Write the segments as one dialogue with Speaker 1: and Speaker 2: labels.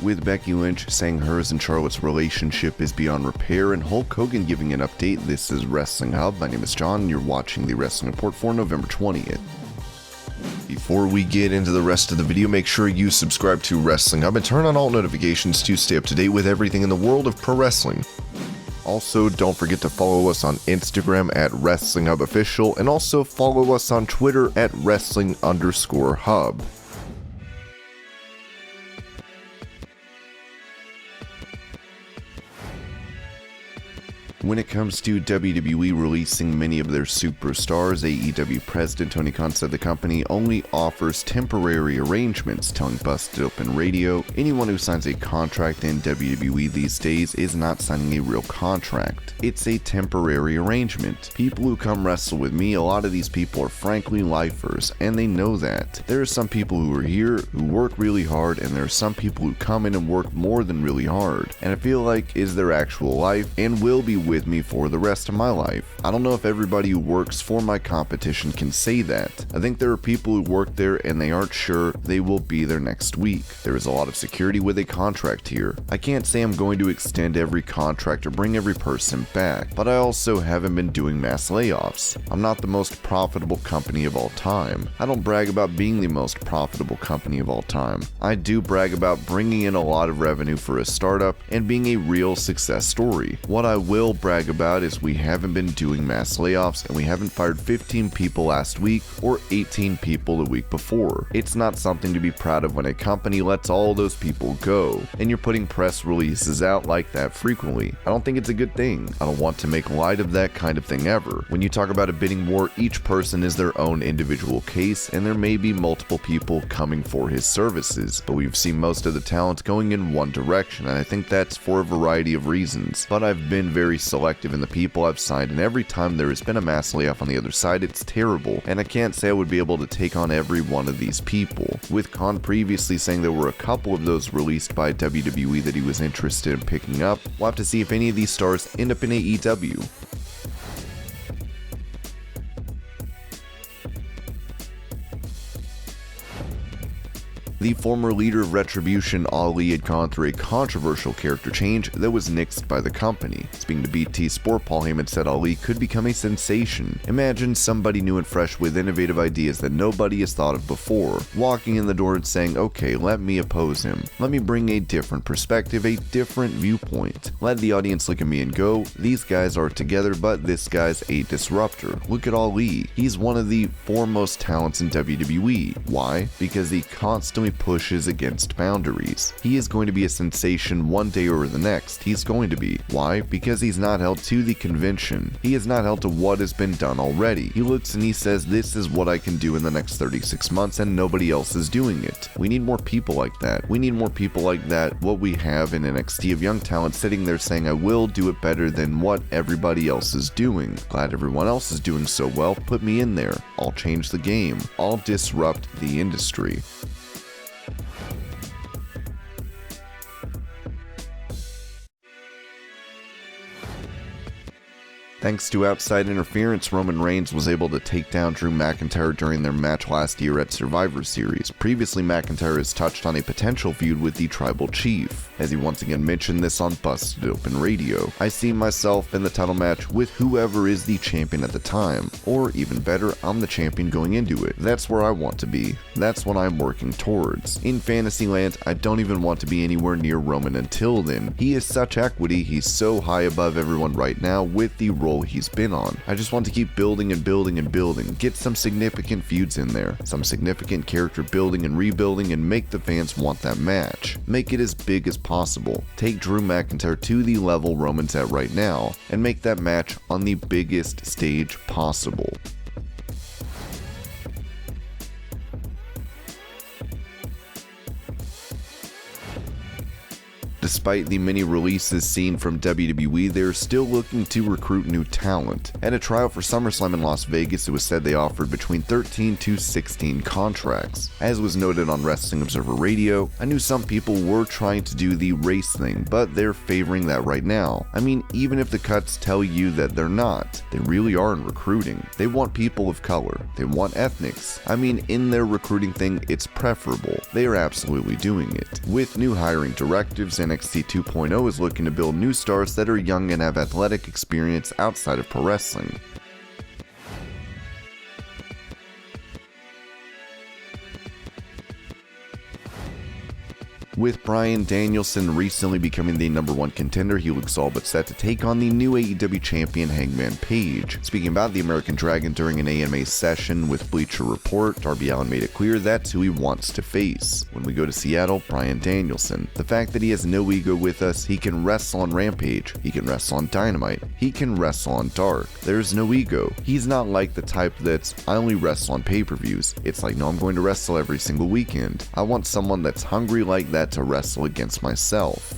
Speaker 1: with Becky Lynch saying hers and Charlotte's relationship is beyond repair, and Hulk Hogan giving an update. This is Wrestling Hub. My name is John, and you're watching the Wrestling Report for November 20th. Before we get into the rest of the video, make sure you subscribe to Wrestling Hub and turn on all notifications to stay up to date with everything in the world of pro wrestling. Also, don't forget to follow us on Instagram at WrestlingHubOfficial, and also follow us on Twitter at Wrestling_Hub. When it comes to WWE releasing many of their superstars, AEW President Tony Khan said the company only offers temporary arrangements, telling Busted Open Radio, anyone who signs a contract in WWE these days is not signing a real contract. It's a temporary arrangement. People who come wrestle with me, a lot of these people are frankly lifers, and they know that. There are some people who are here who work really hard, and there are some people who come in and work more than really hard, and I feel like is their actual life and will be with me for the rest of my life. I don't know if everybody who works for my competition can say that. I think there are people who work there and they aren't sure they will be there next week. There is a lot of security with a contract here. I can't say I'm going to extend every contract or bring every person back, but I also haven't been doing mass layoffs. I'm not the most profitable company of all time. I don't brag about being the most profitable company of all time. I do brag about bringing in a lot of revenue for a startup and being a real success story. What I will brag about is we haven't been doing mass layoffs, and we haven't fired 15 people last week or 18 people the week before. It's not something to be proud of when a company lets all those people go, and you're putting press releases out like that frequently. I don't think it's a good thing. I don't want to make light of that kind of thing ever. When you talk about a bidding war, each person is their own individual case, and there may be multiple people coming for his services, but we've seen most of the talent going in one direction, and I think that's for a variety of reasons. But I've been very selective in the people I've signed, and every time there has been a mass layoff on the other side, it's terrible, and I can't say I would be able to take on every one of these people. With Khan previously saying there were a couple of those released by WWE that he was interested in picking up, we'll have to see if any of these stars end up in AEW. The former leader of Retribution, Ali, had gone through a controversial character change that was nixed by the company. Speaking to BT Sport, Paul Heyman said Ali could become a sensation. Imagine somebody new and fresh with innovative ideas that nobody has thought of before, walking in the door and saying, okay, let me oppose him. Let me bring a different perspective, a different viewpoint. Let the audience look at me and go, these guys are together, but this guy's a disruptor. Look at Ali. He's one of the foremost talents in WWE. Why? Because he constantly pushes against boundaries. He is going to be a sensation one day or the next. He's going to be. Why? Because he's not held to the convention. He is not held to what has been done already. He looks and he says, this is what I can do in the next 36 months, and nobody else is doing it. We need more people like that. We need more people like that, what we have in NXT, of young talent sitting there saying, I will do it better than what everybody else is doing. Glad everyone else is doing so well. Put me in there. I'll change the game. I'll disrupt the industry. Thanks to outside interference, Roman Reigns was able to take down Drew McIntyre during their match last year at Survivor Series. Previously, McIntyre has touched on a potential feud with the Tribal Chief, as he once again mentioned this on Busted Open Radio. I see myself in the title match with whoever is the champion at the time, or even better, I'm the champion going into it. That's where I want to be. That's what I'm working towards. In Fantasyland, I don't even want to be anywhere near Roman until then. He is such equity, he's so high above everyone right now with the role he's been on. I just want to keep building and building and building, get some significant feuds in there, some significant character building and rebuilding, and make the fans want that match. Make it as big as possible. Take Drew McIntyre to the level Roman's at right now, and make that match on the biggest stage possible. Despite the many releases seen from WWE, they're still looking to recruit new talent. At a trial for SummerSlam in Las Vegas, it was said they offered between 13 to 16 contracts. As was noted on Wrestling Observer Radio, I knew some people were trying to do the race thing, but they're favoring that right now. I mean, even if the cuts tell you that they're not, they really are in recruiting. They want people of color. They want ethnics. I mean, in their recruiting thing, it's preferable. They are absolutely doing it. With new hiring directives, NXT 2.0 is looking to build new stars that are young and have athletic experience outside of pro wrestling. With Bryan Danielson recently becoming the #1 contender, he looks all but set to take on the new AEW champion Hangman Page. Speaking about the American Dragon during an AMA session with Bleacher Report, Darby Allin made it clear that's who he wants to face. When we go to Seattle, Bryan Danielson. The fact that he has no ego with us, he can wrestle on Rampage, he can wrestle on Dynamite, he can wrestle on Dark. There's no ego. He's not like the type that's, I only wrestle on pay-per-views. It's like, no, I'm going to wrestle every single weekend. I want someone that's hungry like that to wrestle against myself.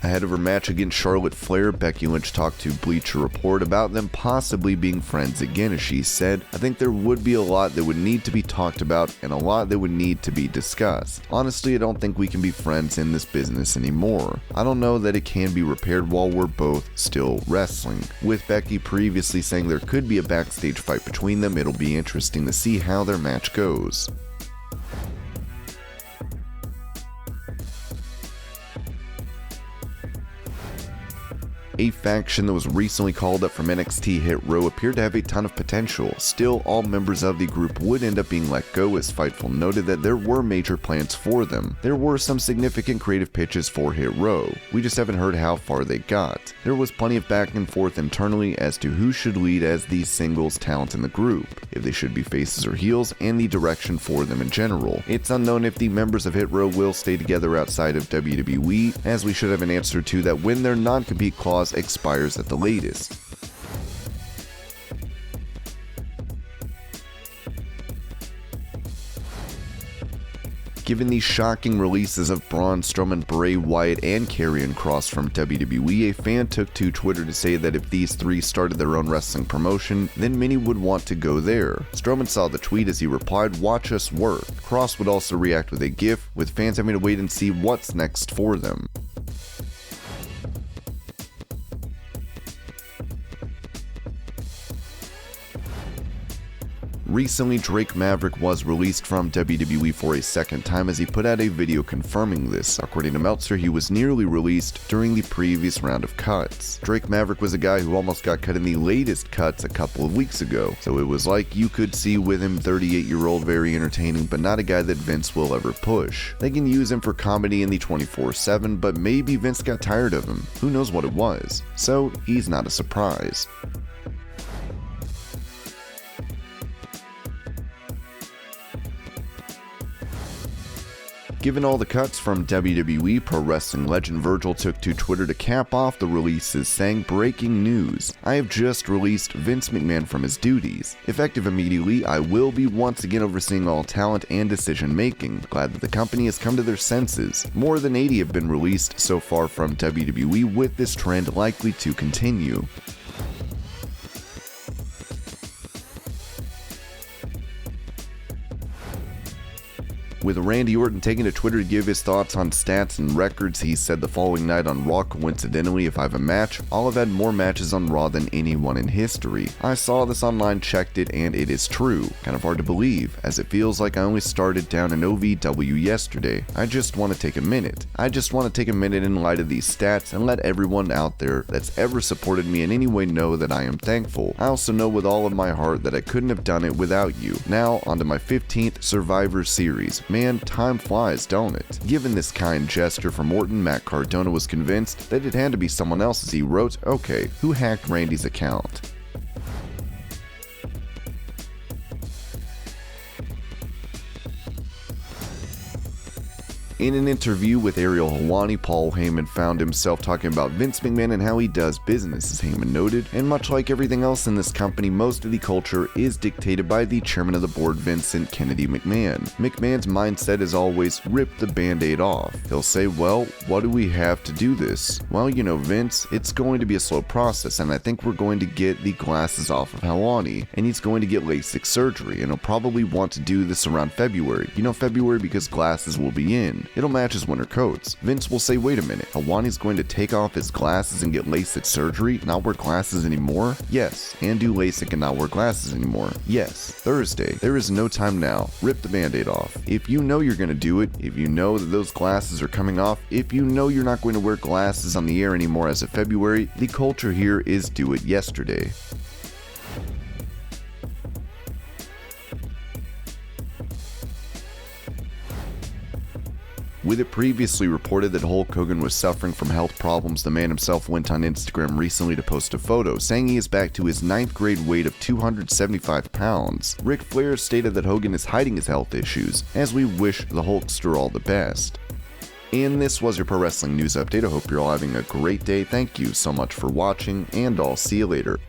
Speaker 1: Ahead of her match against Charlotte Flair, Becky Lynch talked to Bleacher Report about them possibly being friends again. As she said, I think there would be a lot that would need to be talked about and a lot that would need to be discussed. Honestly, I don't think we can be friends in this business anymore. I don't know that it can be repaired while we're both still wrestling. With Becky previously saying there could be a backstage fight between them, it'll be interesting to see how their match goes. A faction that was recently called up from NXT Hit Row appeared to have a ton of potential. Still, all members of the group would end up being let go, as Fightful noted that there were major plans for them. There were some significant creative pitches for Hit Row. We just haven't heard how far they got. There was plenty of back and forth internally as to who should lead as the singles talent in the group, if they should be faces or heels, and the direction for them in general. It's unknown if the members of Hit Row will stay together outside of WWE, as we should have an answer to that when their non-compete clause expires at the latest. Given the shocking releases of Braun Strowman, Bray Wyatt, and Karrion Kross from WWE, a fan took to Twitter to say that if these three started their own wrestling promotion, then many would want to go there. Strowman saw the tweet as he replied, "Watch us work." Kross would also react with a GIF, with fans having to wait and see what's next for them. Recently, Drake Maverick was released from WWE for a second time as he put out a video confirming this. According to Meltzer, he was nearly released during the previous round of cuts. Drake Maverick was a guy who almost got cut in the latest cuts a couple of weeks ago, so it was like you could see with him 38-year-old very entertaining, but not a guy that Vince will ever push. They can use him for comedy in the 24/7, but maybe Vince got tired of him. Who knows what it was? So he's not a surprise. Given all the cuts from WWE, pro wrestling legend Virgil took to Twitter to cap off the releases, saying, "Breaking news. I have just released Vince McMahon from his duties. Effective immediately, I will be once again overseeing all talent and decision making. Glad that the company has come to their senses. More than 80 have been released so far from WWE, with this trend likely to continue." With Randy Orton taking to Twitter to give his thoughts on stats and records, he said the following night on Raw, "Coincidentally, if I have a match, I'll have had more matches on Raw than anyone in history. I saw this online, checked it, and it is true. Kind of hard to believe, as it feels like I only started down in OVW yesterday. I just want to take a minute. I just want to take a minute in light of these stats and let everyone out there that's ever supported me in any way know that I am thankful. I also know with all of my heart that I couldn't have done it without you. Now, onto my 15th Survivor Series. Man, time flies, don't it?" Given this kind gesture from Orton, Matt Cardona was convinced that it had to be someone else as he wrote, "Okay, who hacked Randy's account?" In an interview with Ariel Helwani, Paul Heyman found himself talking about Vince McMahon and how he does business, as Heyman noted, and much like everything else in this company, most of the culture is dictated by the chairman of the board, Vincent Kennedy McMahon. McMahon's mindset is always rip the band-aid off. He'll say, well, what do we have to do this? Well, you know, Vince, it's going to be a slow process, and I think we're going to get the glasses off of Helwani, and he's going to get LASIK surgery, and he'll probably want to do this around February. You know, February because glasses will be in. It'll match his winter coats. Vince will say, wait a minute, Helwani's going to take off his glasses and get LASIK surgery, not wear glasses anymore? Yes. And do LASIK and not wear glasses anymore? Yes. Thursday. There is no time now. Rip the band-aid off. If you know you're going to do it, if you know that those glasses are coming off, if you know you're not going to wear glasses on the air anymore as of February, the culture here is do it yesterday. With it previously reported that Hulk Hogan was suffering from health problems, the man himself went on Instagram recently to post a photo, saying he is back to his 9th grade weight of 275 pounds. Ric Flair stated that Hogan is hiding his health issues, as we wish the Hulkster all the best. And this was your Pro Wrestling News Update. I hope you're all having a great day. Thank you so much for watching, and I'll see you later.